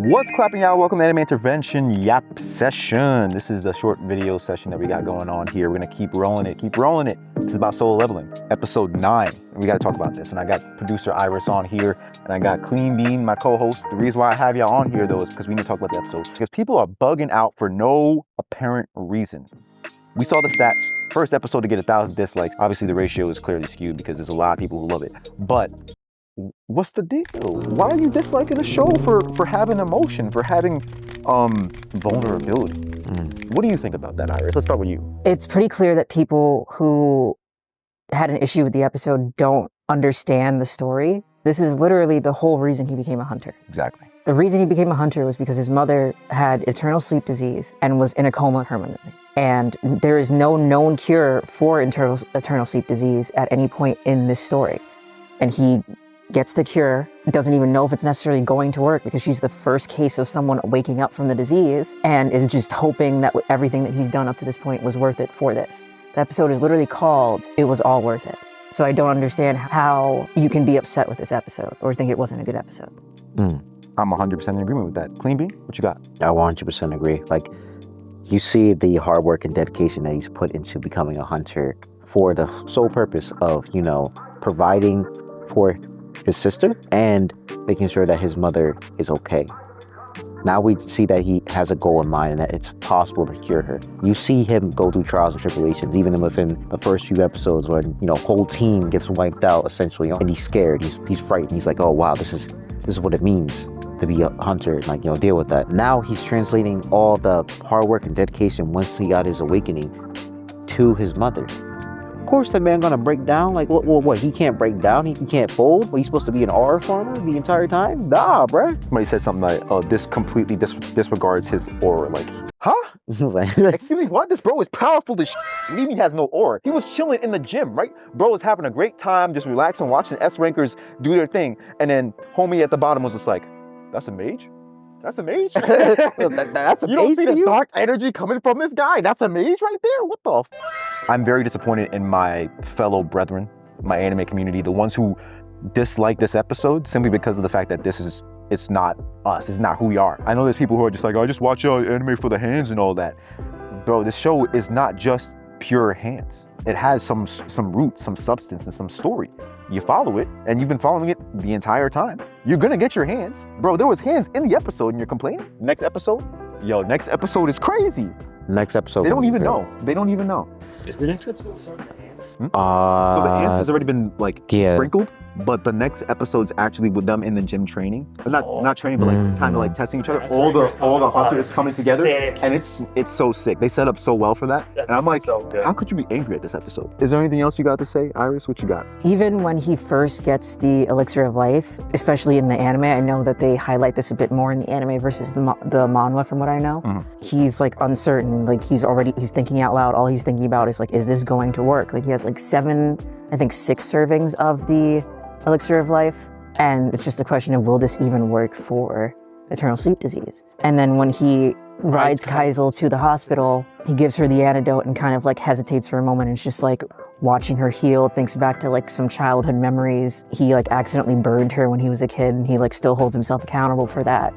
What's clapping, y'all? Welcome to Anime Intervention Yap Session. This is the short video session that we got going on here. We're gonna keep rolling it. This is about solo leveling, episode 9. And we gotta talk about this. And I got producer Iris on here, and I got Clean Bean, my co-host. The reason why I have y'all on here though is because we need to talk about the episode. Because people are bugging out for no apparent reason. We saw the stats. First episode to get 1,000 dislikes. Obviously the ratio is clearly skewed because there's a lot of people who love it. But what's the deal? Why are you disliking a show for having emotion, for having vulnerability? What do you think about that, Iris? Let's start with you. It's pretty clear that people who had an issue with the episode don't understand the story. This is literally the whole reason he became a hunter. Exactly. The reason he became a hunter was because his mother had eternal sleep disease and was in a coma permanently. And there is no known cure for eternal sleep disease at any point in this story. And he gets the cure, doesn't even know if it's necessarily going to work because she's the first case of someone waking up from the disease and is just hoping that everything that he's done up to this point was worth it for this. The episode is literally called, It Was All Worth It. So I don't understand how you can be upset with this episode or think it wasn't a good episode. I'm 100% in agreement with that. Clean Bean, what you got? I 100% agree. Like, you see the hard work and dedication that he's put into becoming a hunter for the sole purpose of, you know, providing for his sister and making sure that his mother is okay. Now we see that he has a goal in mind and that it's possible to cure her. You see him go through trials and tribulations, even within the first few episodes when, you know, whole team gets wiped out essentially, and he's scared, he's frightened. He's like, oh wow, this is what it means to be a hunter and, like, you know, deal with that. Now he's translating all the hard work and dedication once he got his awakening to his mother. Of course that man gonna break down. Like, what? He can't break down? He can't fold? He's supposed to be an aura farmer the entire time? Nah, bruh. Somebody said something like, this completely disregards his aura. Like, huh? Excuse me, what? This bro is powerful as shit. Maybe he has no aura. He was chilling in the gym, right? Bro was having a great time, just relaxing, watching S-rankers do their thing. And then homie at the bottom was just like, that's a mage? That's a mage? That's a You don't mage see for the you? dark energy coming from this guy? That's a mage right there? What the I'm very disappointed in my fellow brethren, my anime community, the ones who dislike this episode simply because of the fact that it's not us, it's not who we are. I know there's people who are just like, I just watch anime for the hands and all that. Bro, this show is not just pure hands. It has some roots, some substance, and some story. You follow it, and you've been following it the entire time. You're gonna get your hands. Bro, there was hands in the episode and you're complaining? Next episode? Yo, next episode is crazy. Next episode. They don't even know. They don't even know. Is the next episode starting with ants? So the ants has already been like yeah. sprinkled, but the next episode's actually with them in the gym training. Not training, but like kind of like testing each other. That's All right. the hunters coming together, Sick. and it's so sick. They set up so well for that, and I'm like, so good. how could you be angry at this episode? Is there anything else you got to say, Iris? What you got? Even when he first gets the elixir of life, especially in the anime, I know that they highlight this a bit more in the anime versus the manhwa from what I know. He's like uncertain, like he's thinking out loud. All he's thinking about is like, is this going to work? Like he has like 6 servings of the elixir of life. And it's just a question of, will this even work for eternal sleep disease? And then when he rides Kaisel to the hospital, he gives her the antidote and kind of like hesitates for a moment. And it's just like watching her heal, thinks back to like some childhood memories. He like accidentally burned her when he was a kid, and he like still holds himself accountable for that.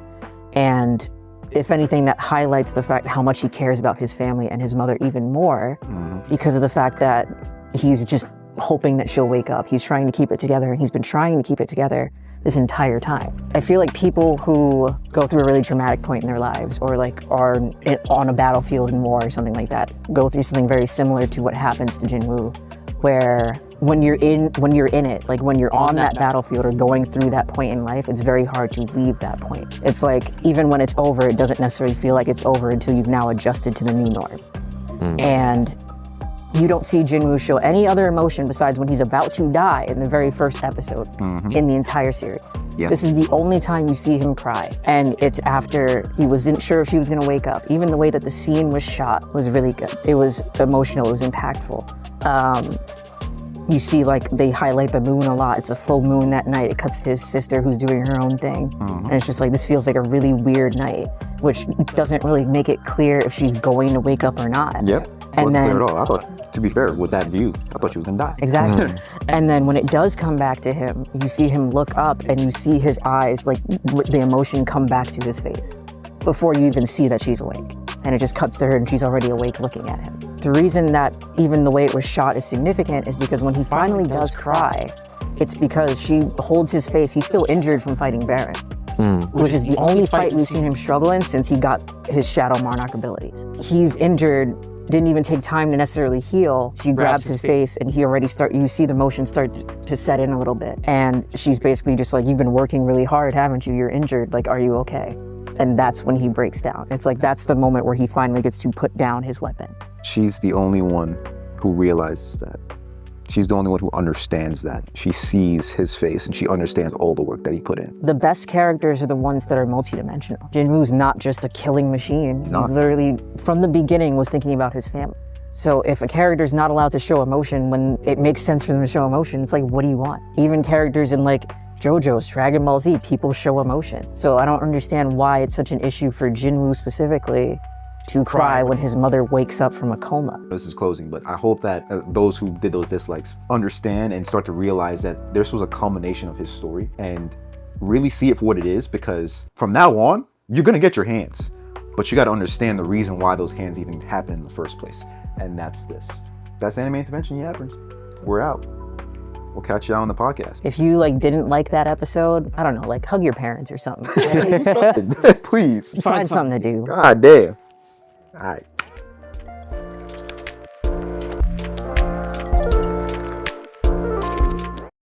And if anything, that highlights the fact how much he cares about his family and his mother even more, because of the fact that he's just hoping that she'll wake up. He's trying to keep it together, and he's been trying to keep it together this entire time. I feel like people who go through a really traumatic point in their lives, or like are on a battlefield in war or something like that, go through something very similar to what happens to Jin-woo, where when you're in it, like when you're on that battlefield or going through that point in life, it's very hard to leave that point. It's like, even when it's over, it doesn't necessarily feel like it's over until you've now adjusted to the new norm. And you don't see Jin-woo show any other emotion besides when he's about to die in the very first episode in the entire series. Yeah. This is the only time you see him cry. And it's after he wasn't sure if she was gonna wake up. Even the way that the scene was shot was really good. It was emotional, it was impactful. You see, like, they highlight the moon a lot. It's a full moon that night. It cuts to his sister who's doing her own thing. And it's just like, this feels like a really weird night, which doesn't really make it clear if she's going to wake up or not. Yep. And Wasn't then clear at all. I thought To be fair, with that view, I thought she was gonna die. Exactly. And then when it does come back to him, you see him look up and you see his eyes, like the emotion come back to his face before you even see that she's awake. And it just cuts to her and she's already awake looking at him. The reason that even the way it was shot is significant is because when he finally does cry, it's because she holds his face. He's still injured from fighting Baron, which is the only fight we've seen him struggle in since he got his Shadow Monarch abilities. He's injured, didn't even take time to necessarily heal. She grabs his face and he already you see the motion start to set in a little bit. And she's basically just like, you've been working really hard, haven't you? You're injured, like, are you okay? And that's when he breaks down. It's like, that's the moment where he finally gets to put down his weapon. She's the only one who realizes that. She's the only one who understands that. She sees his face and she understands all the work that he put in. The best characters are the ones that are multidimensional. Jin-woo's not just a killing machine. He's literally, from the beginning, was thinking about his family. So if a character's not allowed to show emotion when it makes sense for them to show emotion, it's like, what do you want? Even characters in like JoJo's, Dragon Ball Z, people show emotion. So I don't understand why it's such an issue for Jin-woo specifically to cry when his mother wakes up from a coma. This is closing, but I hope that those who did those dislikes understand and start to realize that this was a culmination of his story and really see it for what it is, because from now on, you're gonna get your hands, but you gotta understand the reason why those hands even happened in the first place. And that's this. That's Anime Intervention Yappers. We're out. We'll catch you on the podcast. If you like didn't like that episode, I don't know, like hug your parents or something. Please. Find something to do. God damn. All right.